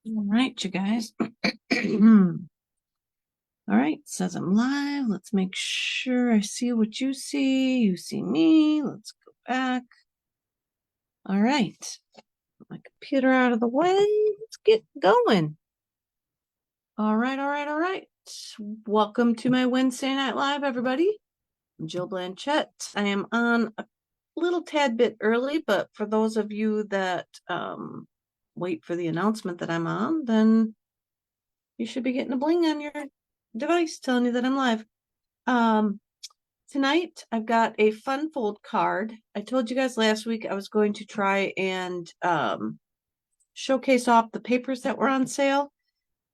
All right, you guys. All right, says I'm live. Let's make sure I see what you see. You see me. Let's go back. All right. Put my computer out of the way. Let's get going. All right. Welcome to my Wednesday Night Live, everybody. I'm Jill Blanchette. I am on a little tad bit early, but for those of you that wait for the announcement that I'm on, then you should be getting a bling on your device telling you that I'm live. Tonight I've got a fun fold card. I told you guys last week I was going to try and showcase off the papers that were on sale,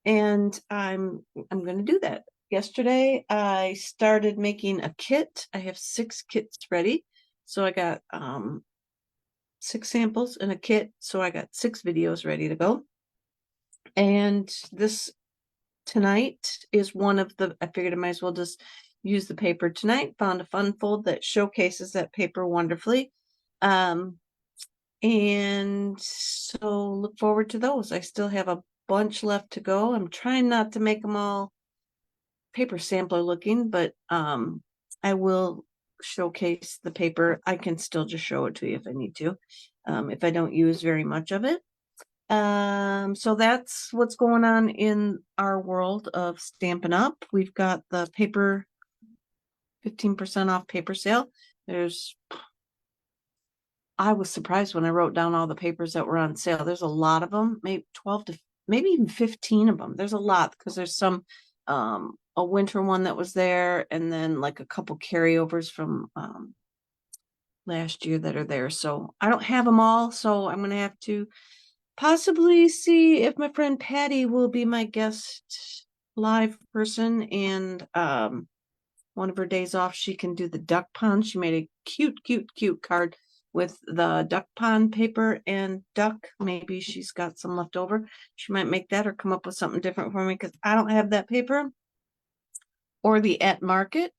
and I'm going to do that. Yesterday I started making a kit. I have 6 kits ready. So I got 6 samples in a kit. So I got 6 videos ready to go. And this tonight is one of the, I figured I might as well just use the paper tonight. Found a fun fold that showcases that paper wonderfully. And so look forward to those. I still have a bunch left to go. I'm trying not to make them all paper sampler looking, but I will showcase the paper. I can still just show it to you if I need to, if I don't use very much of it. So that's what's going on in our world of Stampin' Up. We've got the paper 15% off paper sale. I was surprised when I wrote down all the papers that were on sale. There's a lot of them, maybe 12 to maybe even 15 of them. There's a lot because there's some a winter one that was there, and then like a couple carryovers from last year that are there. So I don't have them all, so I'm gonna have to possibly see if my friend Patty will be my guest live person, and one of her days off she can do the duck pond. She made a cute card with the duck pond paper and duck. Maybe she's got some left over. She might make that or come up with something different for me because I don't have that paper. Or the at market.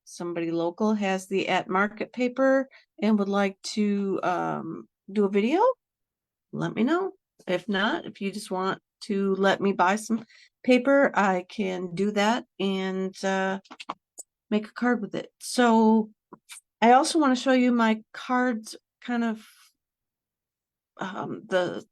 Somebody local has the at market paper and would like to do a video. Let me know. If not, if you just want to let me buy some paper, I can do that and make a card with it. So I also want to show you my cards, kind of the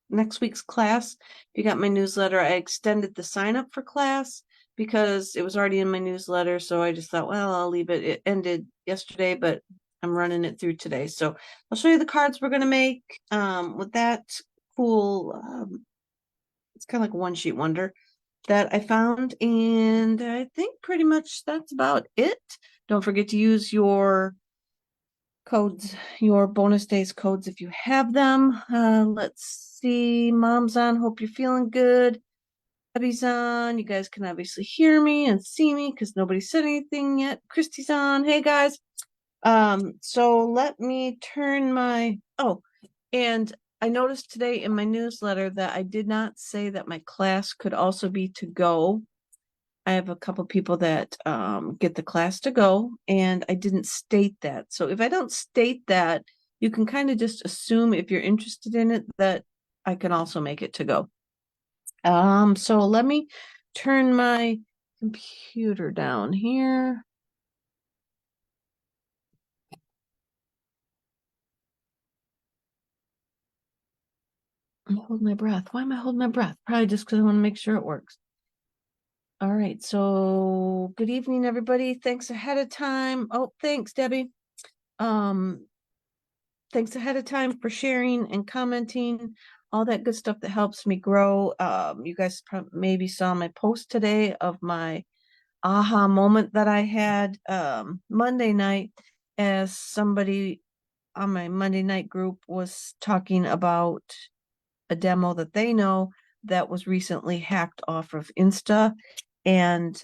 next week's class. If you got my newsletter, I extended the sign up for class because it was already in my newsletter. So I just thought, well, I'll leave it. It ended yesterday, but I'm running it through today. So I'll show you the cards we're going to make with that cool, it's kind of like a one sheet wonder that I found. And I think pretty much that's about it. Don't forget to use your codes, your bonus days codes if you have them. Let's see. Mom's on. Hope you're feeling good. Debbie's on. You guys can obviously hear me and see me because nobody said anything yet. Christy's on. Hey guys. So let me turn my, and I noticed today in my newsletter that I did not say that my class could also be to go. I have a couple people that get the class to go, and I didn't state that. So if I don't state that, you can kind of just assume if you're interested in it that I can also make it to go. So let me turn my computer down here. I'm holding my breath. Why am I holding my breath? Probably just because I want to make sure it works. All right, so good evening, everybody. Thanks ahead of time. Oh, thanks, Debbie. Thanks ahead of time for sharing and commenting, all that good stuff that helps me grow. You guys maybe saw my post today of my aha moment that I had Monday night, as somebody on my Monday night group was talking about a demo that they know that was recently hacked off of Insta and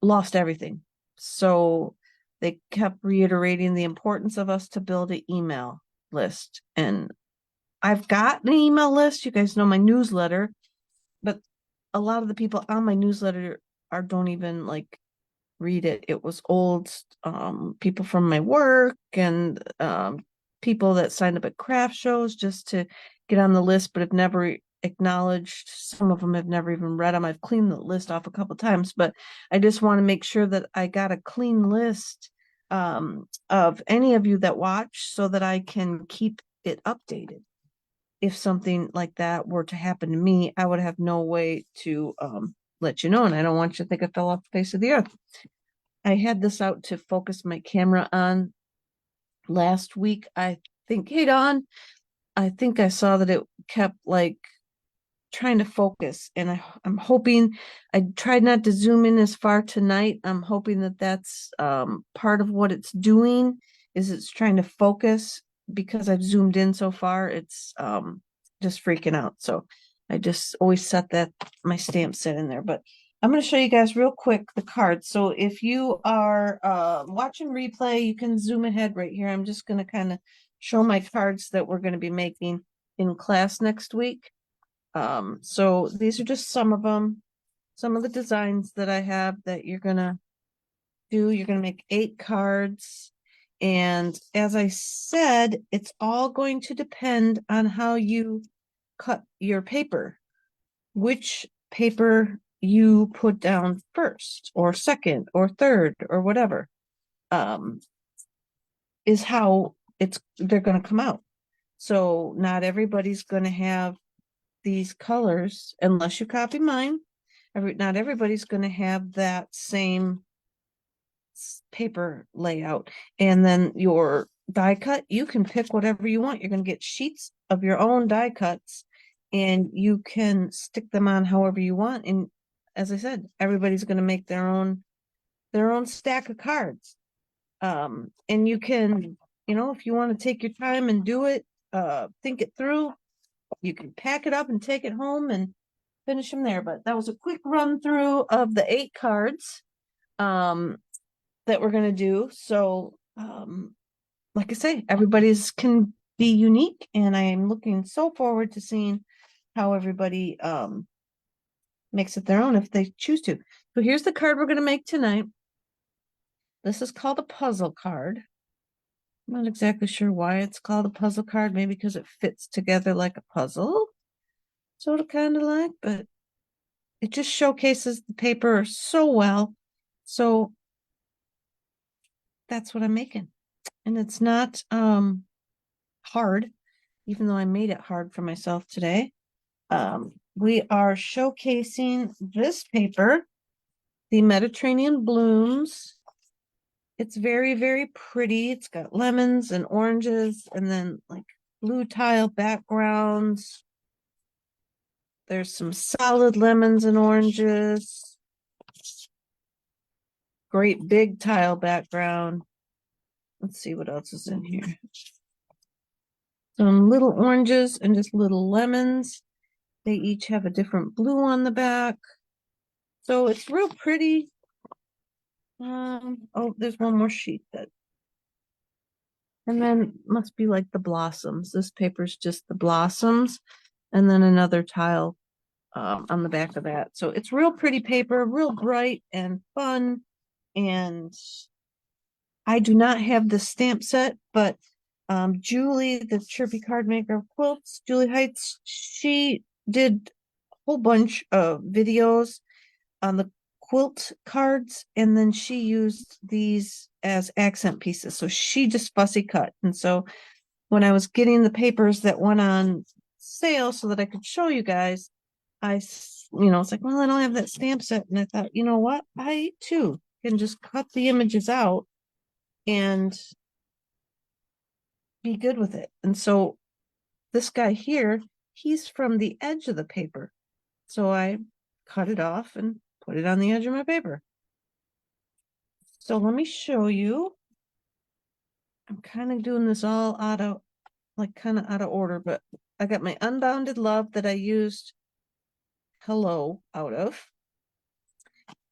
lost everything. So they kept reiterating the importance of us to build an email list. And I've got an email list. You guys know my newsletter, but a lot of the people on my newsletter don't even like read it. It was old people from my work and people that signed up at craft shows just to get on the list, but have never acknowledged. Some of them have never even read them. I've cleaned the list off a couple times, but I just want to make sure that I got a clean list of any of you that watch so that I can keep it updated. If something like that were to happen to me, I would have no way to let you know, and I don't want you to think I fell off the face of the earth. I had this out to focus my camera on last week. I think, hey Dawn, I think I saw that it kept like trying to focus, and I'm hoping, I tried not to zoom in as far tonight. I'm hoping that that's part of what it's doing, is it's trying to focus. Because I've zoomed in so far, it's just freaking out. So I just always set that, my stamp set in there. But I'm going to show you guys real quick the cards. So if you are watching replay, you can zoom ahead right here. I'm just going to kind of show my cards that we're going to be making in class next week. So these are just some of them, some of the designs that I have that you're gonna do. You're gonna make 8 cards. And as I said, it's all going to depend on how you cut your paper, which paper you put down first or second or third or whatever, is how they're gonna come out. So not everybody's gonna have these colors unless you copy mine. Not everybody's going to have that same paper layout. And then your die cut, you can pick whatever you want. You're going to get sheets of your own die cuts, and you can stick them on however you want. And as I said, everybody's going to make their own stack of cards. And you can, if you want to take your time and do it, think it through, you can pack it up and take it home and finish them there. But that was a quick run through of the 8 cards that we're going to do. So like I say, everybody's can be unique, and I am looking so forward to seeing how everybody makes it their own if they choose to. So here's the card we're going to make tonight. This is called a puzzle card. I'm not exactly sure why it's called a puzzle card. Maybe because it fits together like a puzzle, sort of kind of like, but it just showcases the paper so well. So that's what I'm making. And it's not hard, even though I made it hard for myself today. We are showcasing this paper, the Mediterranean Blooms. It's very, very pretty. It's got lemons and oranges and then like blue tile backgrounds. There's some solid lemons and oranges. Great big tile background. Let's see what else is in here. Some little oranges and just little lemons. They each have a different blue on the back. So it's real pretty. Oh, there's one more sheet and then must be like the blossoms. This paper's just the blossoms, and then another tile on the back of that. So it's real pretty paper, real bright and fun. And I do not have the stamp set, but Julie, the Chirpy Card Maker of Quilts, Julie Heights, she did a whole bunch of videos on the quilt cards, and then she used these as accent pieces. So she just fussy cut. And so when I was getting the papers that went on sale so that I could show you guys, it's like, well, I don't have that stamp set. And I thought, you know what? I too can just cut the images out and be good with it. And so this guy here, he's from the edge of the paper. So I cut it off and put it on the edge of my paper. So let me show you. I'm kind of doing this all out of order, but I got my Unbounded Love that I used Hello out of.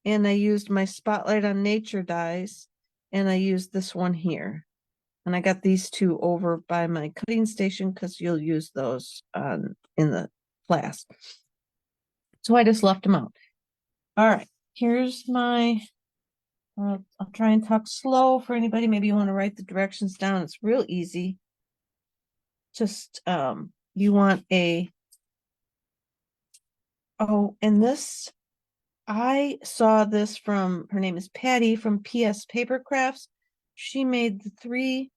And I used my Spotlight on Nature dies, and I used this one here. And I got these two over by my cutting station because you'll use those in the class. So I just left them out. All right, here's my, I'll try and talk slow for anybody. Maybe you want to write the directions down. It's real easy. just, you want and this, I saw this from, her name is Patty from PS Paper Crafts. She made the three,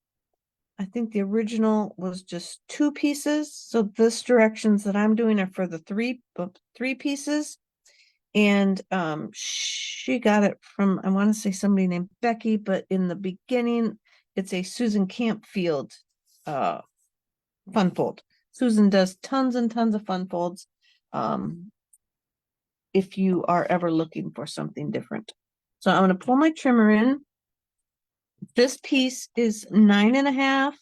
I think the original was just 2 pieces. So this directions that I'm doing are for the three pieces. And she got it from, I want to say somebody named Becky, but in the beginning, it's a Susan Campfield fun fold. Susan does tons and tons of fun folds. If you are ever looking for something different. So I'm going to pull my trimmer in. This piece is 9.5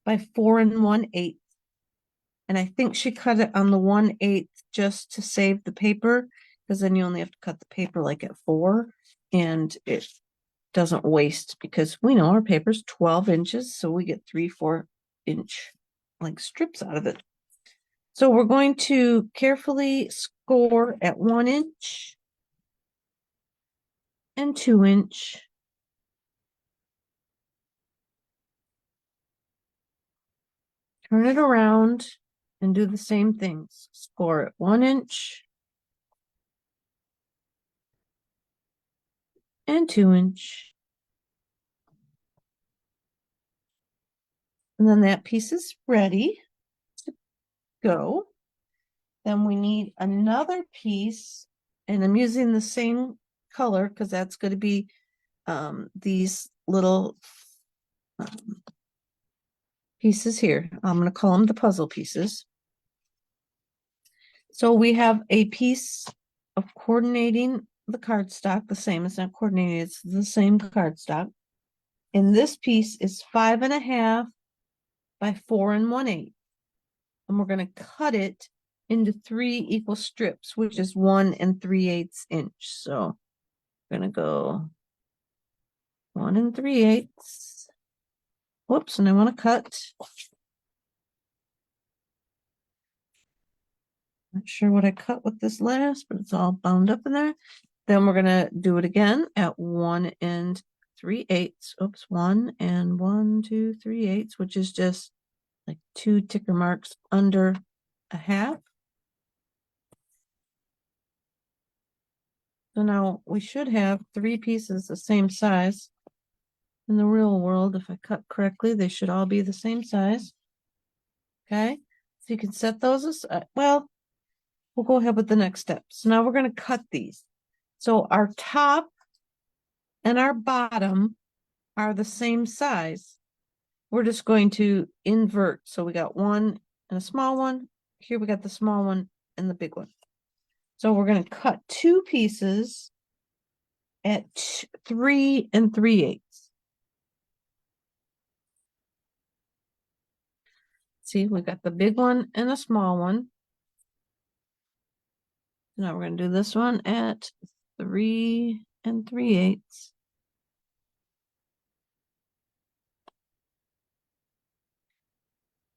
by 4 1/8. And I think she cut it on the 1/8 just to save the paper, because then you only have to cut the paper like at 4 and it doesn't waste, because we know our paper's 12 inches, so we get 3/4 inch like strips out of it. So we're going to carefully score at 1 inch and 2 inch. Turn it around and do the same things. Score at 1 inch and 2 inch. And then that piece is ready to go. Then we need another piece, and I'm using the same color because that's going to be these little pieces here. I'm going to call them the puzzle pieces. So we have a piece of coordinating the cardstock, the same, it's not coordinating, it's the same cardstock. And this piece is 5.5 by 4 1/8. And we're going to cut it into 3 equal strips, which is 1 3/8 inch. So we're going to go 1 3/8. Whoops, and I want to cut. Not sure what I cut with this last, but it's all bound up in there. Then we're going to do it again at 1 3/8. Oops, 1 and 1 2 3/8, which is just like 2 ticker marks under a half. So now we should have 3 pieces the same size. In the real world, if I cut correctly, they should all be the same size. Okay, so you can set those aside. Well, we'll go ahead with the next step. So now we're going to cut these. So our top and our bottom are the same size. We're just going to invert. So we got one and a small one. Here we got the small one and the big one. So we're going to cut 2 pieces at 3 3/8. See, we got the big one and a small one. Now we're going to do this one at 3 3/8.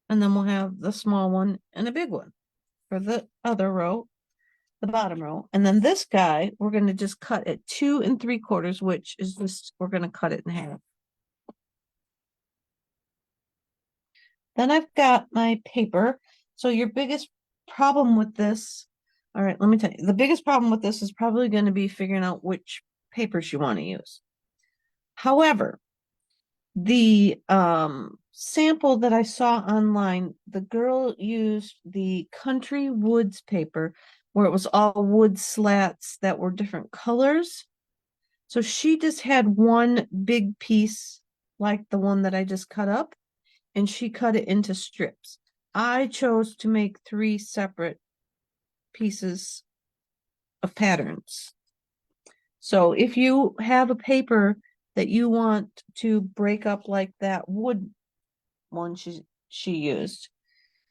And then we'll have the small one and a big one for the other row, the bottom row. And then this guy, we're going to just cut at 2 3/4, which is just, we're going to cut it in half. Then I've got my paper. So your biggest problem with this, all right, let me tell you, the biggest problem with this is probably going to be figuring out which papers you want to use. However, the sample that I saw online, the girl used the Country Woods paper where it was all wood slats that were different colors. So she just had one big piece like the one that I just cut up, and she cut it into strips. I chose to make 3 separate pieces of patterns. So if you have a paper that you want to break up like that wood one she used,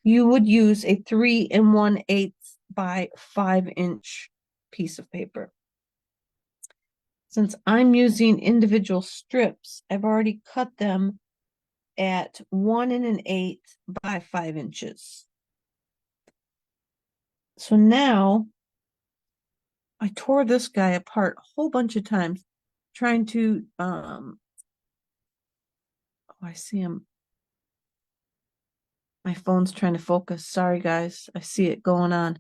you would use a 3 1/8 by 5 inch piece of paper. Since I'm using individual strips, I've already cut them at 1 1/8 by 5 inches. So now I tore this guy apart a whole bunch of times trying to oh, I see him. My phone's trying to focus. Sorry, guys. I see it going on.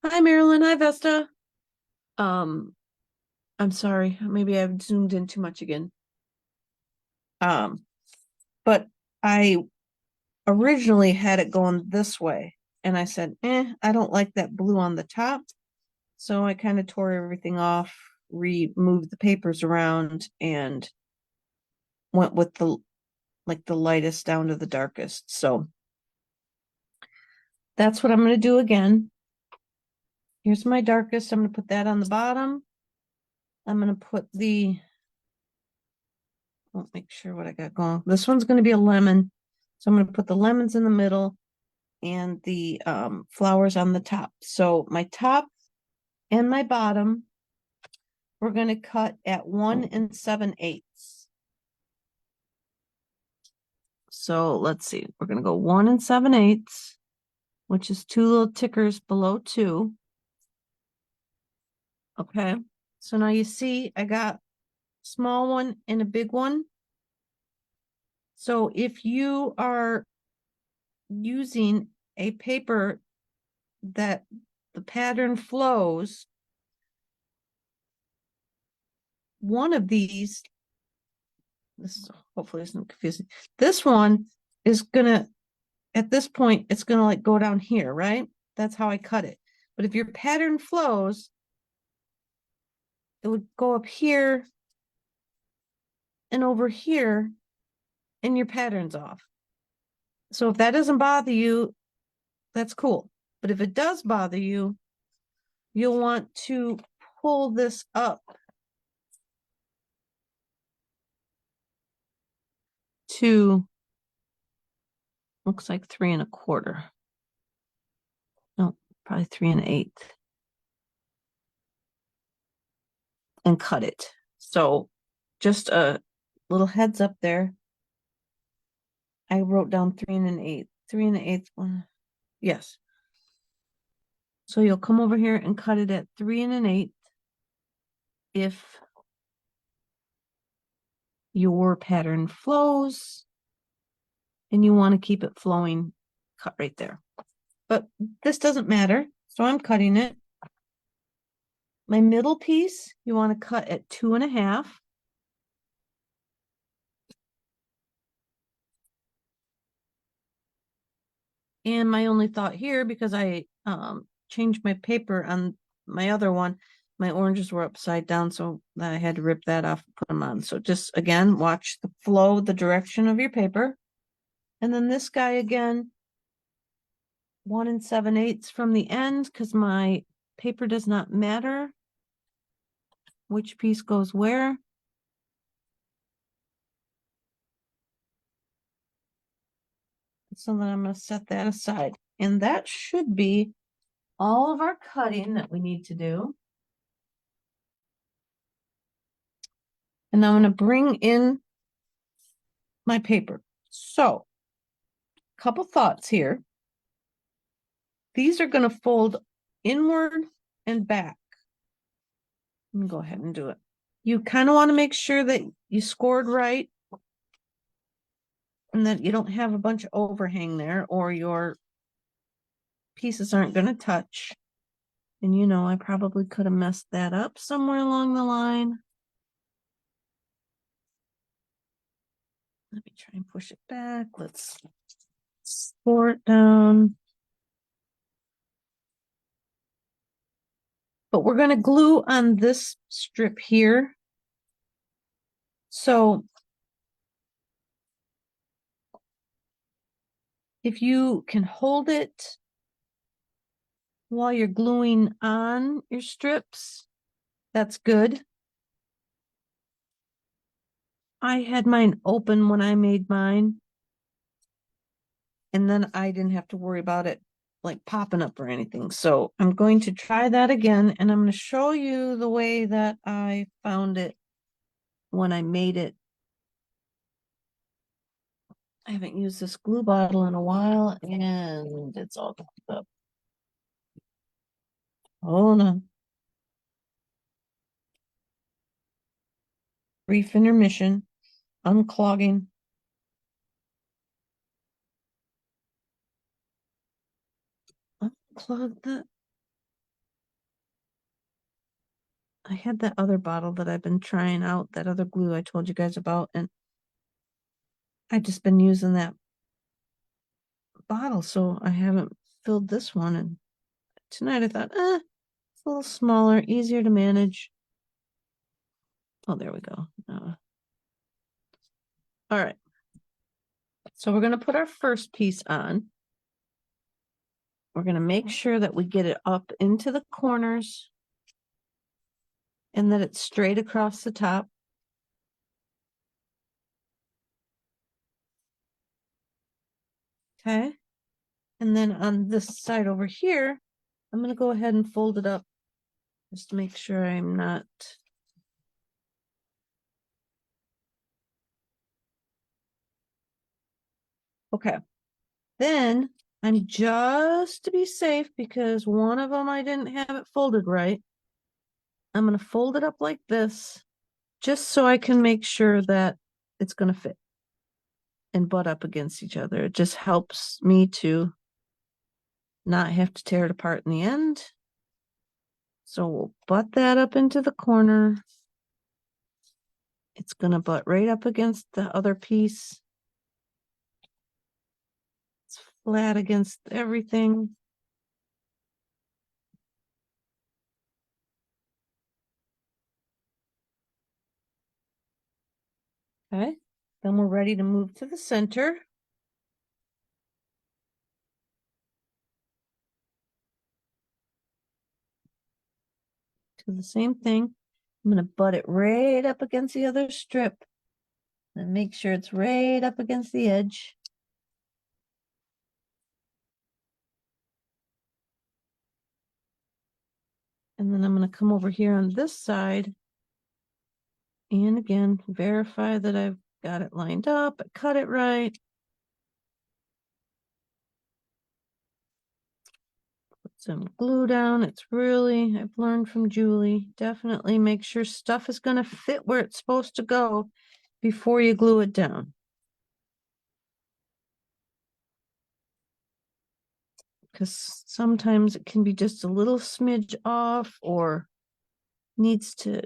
Hi, Marilyn. Hi, Vesta. I'm sorry. Maybe I've zoomed in too much again. But I originally had it going this way, and I said, I don't like that blue on the top. So I kind of tore everything off, removed the papers around, and went with the lightest down to the darkest. So that's what I'm going to do again. Here's my darkest. I'm going to put that on the bottom. I'm going to put I'll make sure what I got going. This one's going to be a lemon. So I'm going to put the lemons in the middle and the flowers on the top. So my top and my bottom, we're going to cut at 1 7/8. So let's see, we're going to go 1 7/8, which is 2 little tickers below 2. Okay. So now you see I got a small one and a big one. So if you are using a paper that the pattern flows, one of these, this hopefully isn't confusing. This one is gonna, at this point, it's gonna like go down here, right? That's how I cut it. But if your pattern flows, it would go up here and over here, and your pattern's off. So if that doesn't bother you, that's cool. But if it does bother you, you'll want to pull this up to, looks like 3 1/4. No, probably 3 1/8. And cut it. So just a little heads up there. I wrote down 3 1/8. 3 1/8 one. Yes. So you'll come over here and cut it at 3 1/8 if your pattern flows and you want to keep it flowing, cut right there. But this doesn't matter, so I'm cutting it. My middle piece, you want to cut at 2 1/2. And my only thought here, because I changed my paper on my other one, my oranges were upside down, so I had to rip that off and put them on. So just again, watch the flow, the direction of your paper. And then this guy again, 1 7/8 from the end, because my paper does not matter which piece goes where. So then I'm going to set that aside. And that should be all of our cutting that we need to do. And I'm going to bring in my paper. So, couple thoughts here. These are going to fold inward and back. Let me go ahead and do it. You kind of want to make sure that you scored right and that you don't have a bunch of overhang there, or your pieces aren't going to touch. And you know, I probably could have messed that up somewhere along the line. Let me try and push it back. Let's score it down. But we're going to glue on this strip here. So if you can hold it while you're gluing on your strips, that's good. I had mine open when I made mine, and then I didn't have to worry about it like popping up or anything. So I'm going to try that again, and I'm going to show you the way that I found it when I made it. I haven't used this glue bottle in a while, and it's all glued up. Hold on. Brief intermission, unclogging. unplug the. I had that other bottle that I've been trying out, that other glue I told you guys about, and I've just been using that bottle, so I haven't filled this one. And tonight I thought, it's a little smaller, easier to manage. Oh, there we go. All right. So we're going to put our first piece on. We're going to make sure that we get it up into the corners and that it's straight across the top. Okay. And then on this side over here, I'm going to go ahead and fold it up just to make sure I'm not. Okay. Then I'm just to be safe, because one of them I didn't have it folded right. I'm going to fold it up like this just so I can make sure that it's going to fit and butt up against each other. It just helps me to not have to tear it apart in the end. So we'll butt that up into the corner. It's going to butt right up against the other piece. It's flat against everything. Okay, then we're ready to move to the center. Do the same thing. I'm going to butt it right up against the other strip and make sure it's right up against the edge. And then I'm going to come over here on this side and again verify that I've got it lined up, I cut it right. Put some glue down. It's really, I've learned from Julie, definitely make sure stuff is going to fit where it's supposed to go before you glue it down. Because sometimes it can be just a little smidge off or needs to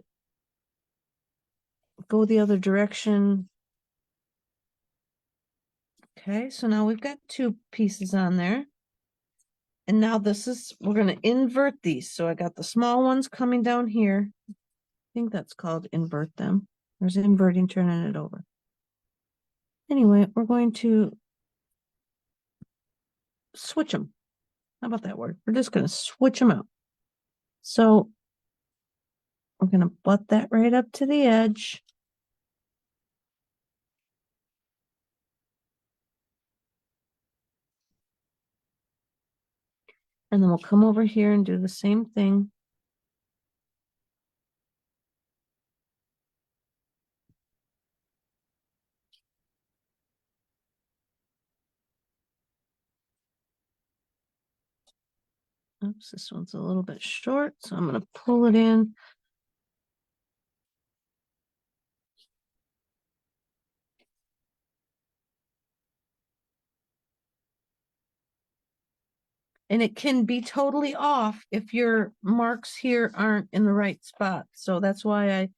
go the other direction. Okay, so now we've got two pieces on there. And now this is, we're going to invert these. So I got the small ones coming down here. I think that's called invert them. There's inverting, turning it over. Anyway, we're going to switch them. How about that word? We're just going to switch them out. So we're going to butt that right up to the edge. And then we'll come over here and do the same thing. Oops, this one's a little bit short, so I'm going to pull it in. And it can be totally off if your marks here aren't in the right spot. So that's why I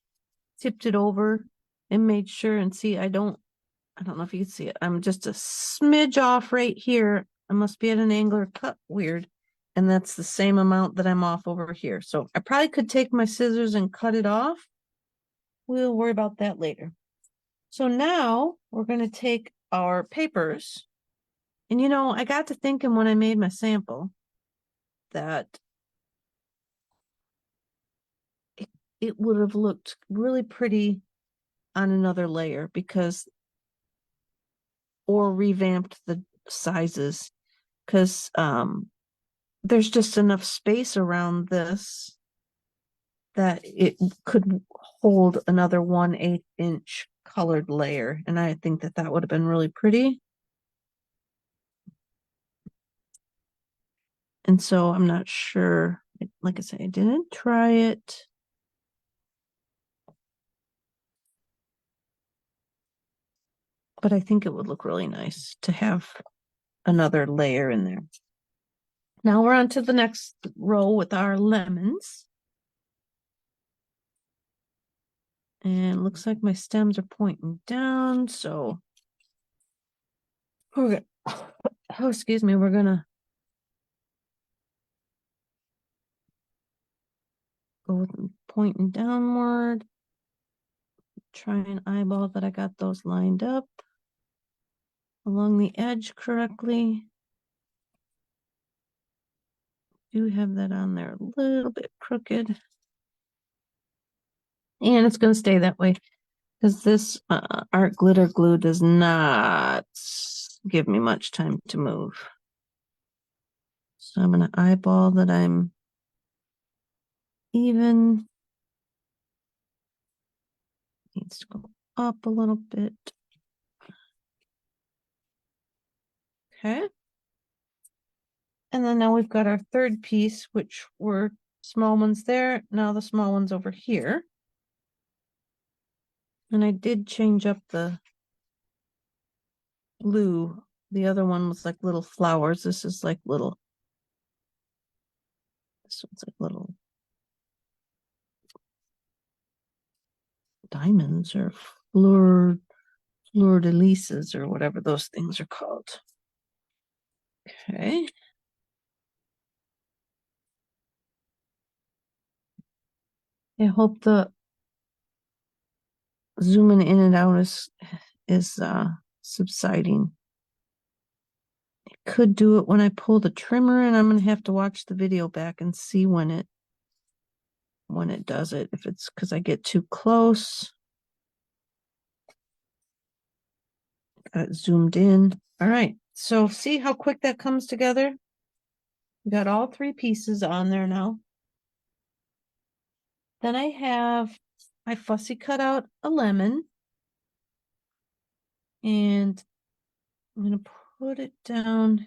tipped it over and made sure. And see, I don't know if you can see it. I'm just a smidge off right here. I must be at an angle or cut weird. And that's the same amount that I'm off over here. So I probably could take my scissors and cut it off. We'll worry about that later. So now we're going to take our papers. And I got to thinking when I made my sample that it would have looked really pretty on another layer, or revamped the sizes, because there's just enough space around this that it could hold another 1/8 inch colored layer. And I think that that would have been really pretty. And so I'm not sure, like I said, I didn't try it. But I think it would look really nice to have another layer in there. Now we're on to the next row with our lemons. And it looks like my stems are pointing down, so we're gonna, oh, excuse me, we're gonna go with them pointing downward. Try and eyeball that I got those lined up along the edge correctly. Do have that on there a little bit crooked. And it's going to stay that way because this art glitter glue does not give me much time to move. So I'm going to eyeball that I'm even. Needs to go up a little bit. Okay. And then now we've got our third piece, which were small ones there. Now the small ones over here. And I did change up the blue. The other one was like little flowers. This is like little. This one's like little diamonds or fleur de lises or whatever those things are called. Okay. I hope the zooming in and out is subsiding. I could do it when I pull the trimmer, and I'm gonna have to watch the video back and see when it does it. If it's because I get too close. Got it zoomed in. All right. So see how quick that comes together? We got all three pieces on there now. Then I fussy cut out a lemon. And I'm going to put it down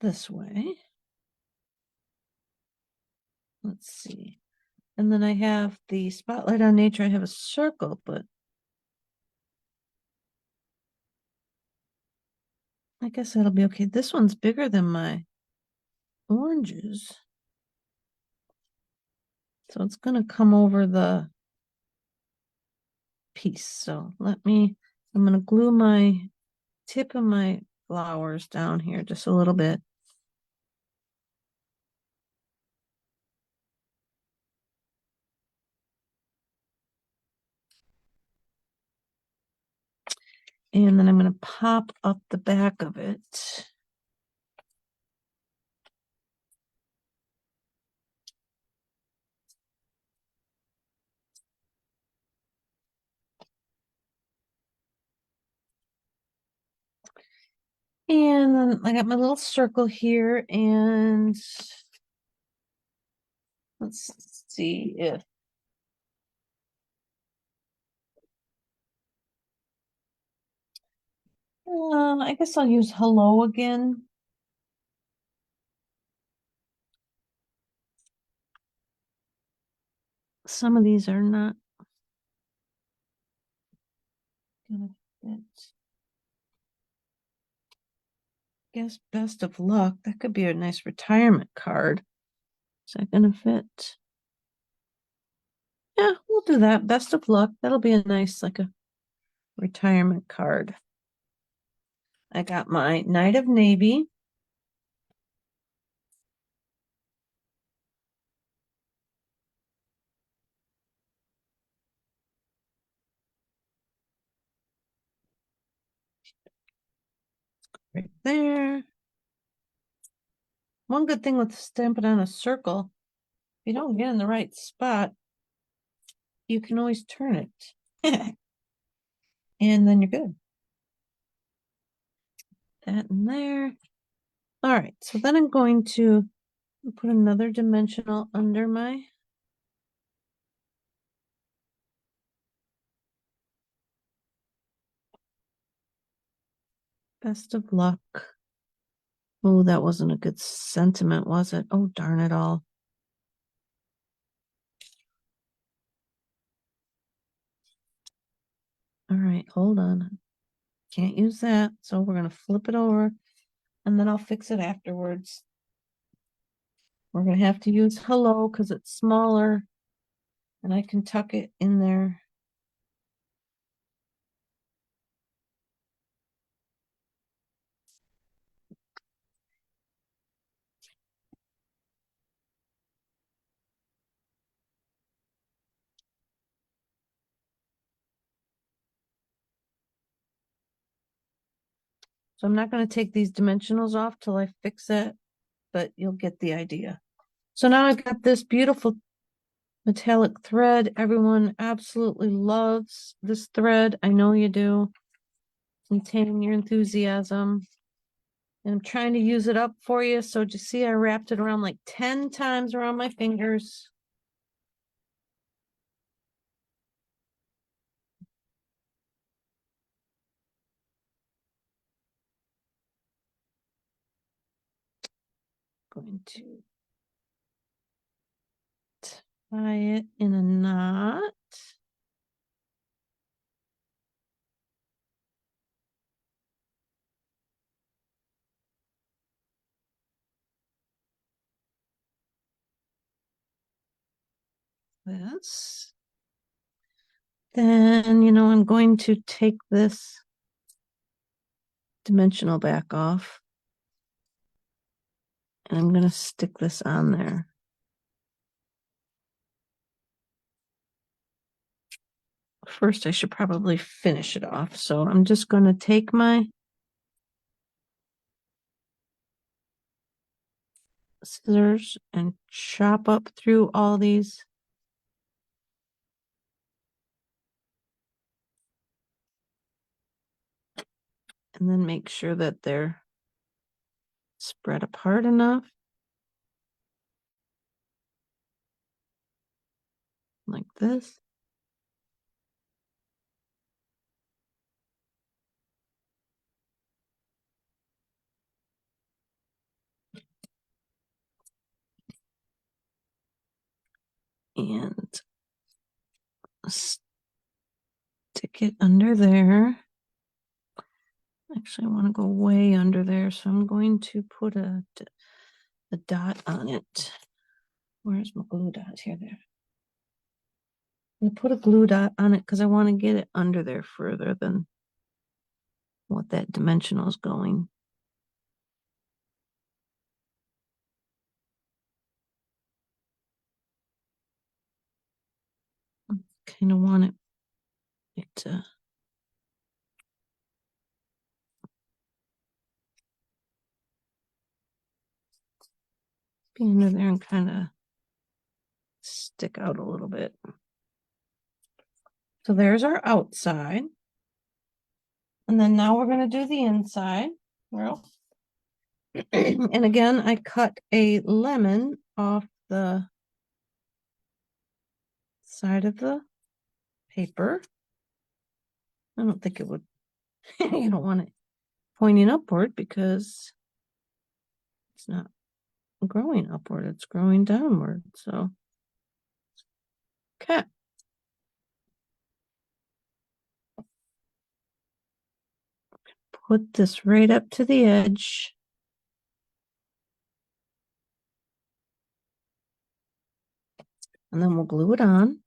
this way. Let's see. And then I have the Spotlight on Nature. I have a circle, but I guess that'll be okay. This one's bigger than my oranges. So it's going to come over the piece. So I'm going to glue my tip of my flowers down here just a little bit. And then I'm going to pop up the back of it. And then I got my little circle here, and let's see if I guess I'll use hello again. Some of these are not gonna fit. Guess best of luck. That could be a nice retirement card. Is that gonna fit? Yeah, we'll do that. Best of luck. That'll be a nice, like a retirement card. I got my Knight of Navy. Right there. One good thing with stamping on a circle, if you don't get in the right spot, you can always turn it. And then you're good. That in there. All right, so then I'm going to put another dimensional under my best of luck. Oh, that wasn't a good sentiment, was it? Oh, darn it all. All right, hold on. Can't use that, so we're going to flip it over, and then I'll fix it afterwards. We're gonna have to use hello because it's smaller and I can tuck it in there. So I'm not gonna take these dimensionals off till I fix it, but you'll get the idea. So now I've got this beautiful metallic thread. Everyone absolutely loves this thread. I know you do. Contain your enthusiasm. And I'm trying to use it up for you. So just see, I wrapped it around like 10 times around my fingers. Going to tie it in a knot. This. Then, I'm going to take this dimensional back off. And I'm going to stick this on there. First, I should probably finish it off. So I'm just going to take my scissors and chop up through all these. And then make sure that they're spread apart enough. Like this. And stick it under there. Actually, I want to go way under there, so I'm going to put a dot on it. Where's my glue dot? Here, there. I'm going to put a glue dot on it because I want to get it under there further than what that dimensional is going. Kind of want it to be under there and kind of stick out a little bit. So there's our outside. And then now we're going to do the inside. Well, and again, I cut a lemon off the side of the paper. I don't think it would, you don't want it pointing upward because it's not growing upward, it's growing downward. So, okay. Put this right up to the edge. And then we'll glue it on.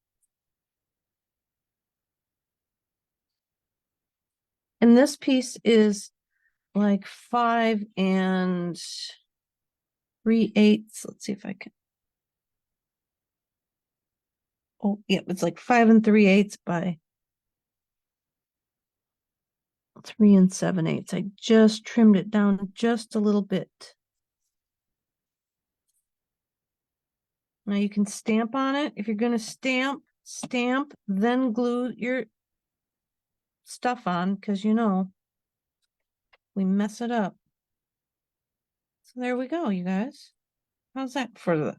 And this piece is like 5 3/8. Let's see if I can. Oh, yep, it's like 5 3/8 by 3 7/8. I just trimmed it down just a little bit. Now you can stamp on it. If you're going to stamp, then glue your stuff on because we mess it up. So there we go, you guys. How's that for the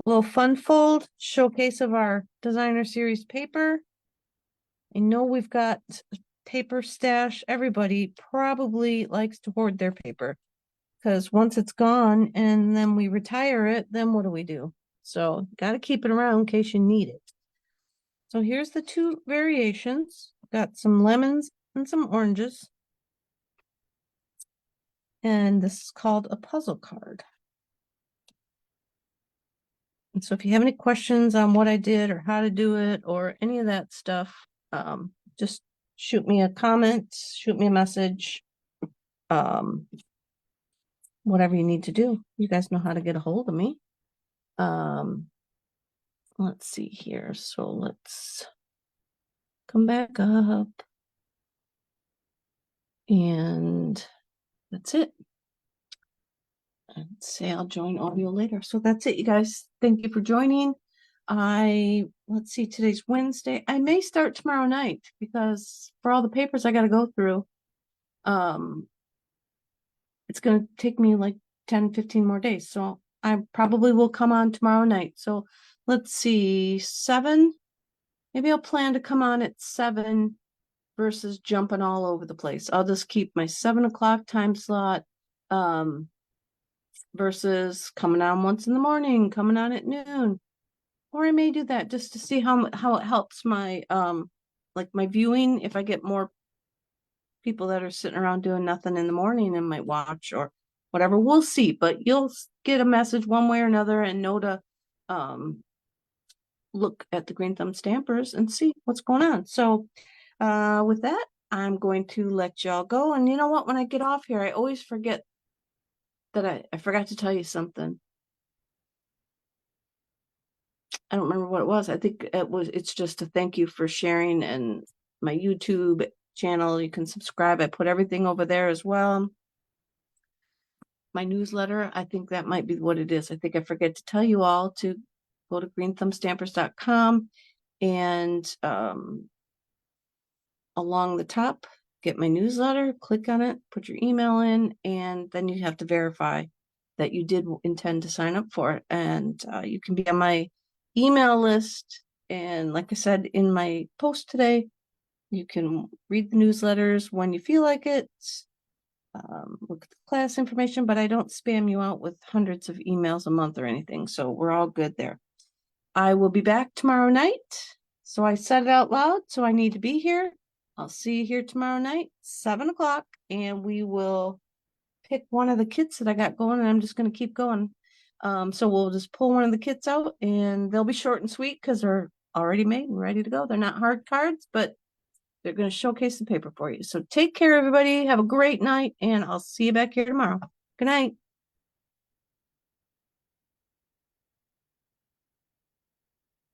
little fun fold showcase of our designer series paper? I know we've got paper stash. Everybody probably likes to hoard their paper because once it's gone and then we retire it, then what do we do? So got to keep it around in case you need it. So here's the 2 variations. Got some lemons and some oranges. And this is called a puzzle card. And so if you have any questions on what I did or how to do it or any of that stuff, just shoot me a comment, shoot me a message. Whatever you need to do. You guys know how to get a hold of me. Let's see here. So let's come back up. And that's it. And say I'll join audio later. So that's it, you guys. Thank you for joining. Let's see, today's Wednesday. I may start tomorrow night because for all the papers I got to go through, it's going to take me like 10, 15 more days. So I probably will come on tomorrow night. So let's see, 7. Maybe I'll plan to come on at 7 versus jumping all over the place. I'll just keep my 7 o'clock time slot versus coming on once in the morning, coming on at noon. Or I may do that just to see how it helps my like my viewing. If I get more people that are sitting around doing nothing in the morning and might watch or whatever, we'll see. But you'll get a message one way or another and know to look at the Green Thumb Stampers and see what's going on. So with that, I'm going to let y'all go. And you know what? When I get off here, I always forget that I forgot to tell you something. I don't remember what it was. I think it's just a thank you for sharing, and my YouTube channel, you can subscribe. I put everything over there as well. My newsletter, I think that might be what it is. I think I forget to tell you all to go to greenthumbstampers.com and along the top, get my newsletter, click on it, put your email in, and then you have to verify that you did intend to sign up for it. And you can be on my email list. And like I said in my post today, you can read the newsletters when you feel like it. Look at the class information, but I don't spam you out with hundreds of emails a month or anything. So we're all good there. I will be back tomorrow night. So I said it out loud, so I need to be here. I'll see you here tomorrow night, 7 o'clock, and we will pick one of the kits that I got going, and I'm just going to keep going. So we'll just pull one of the kits out, and they'll be short and sweet because they're already made and ready to go. They're not hard cards, but they're going to showcase the paper for you. So take care, everybody. Have a great night, and I'll see you back here tomorrow. Good night.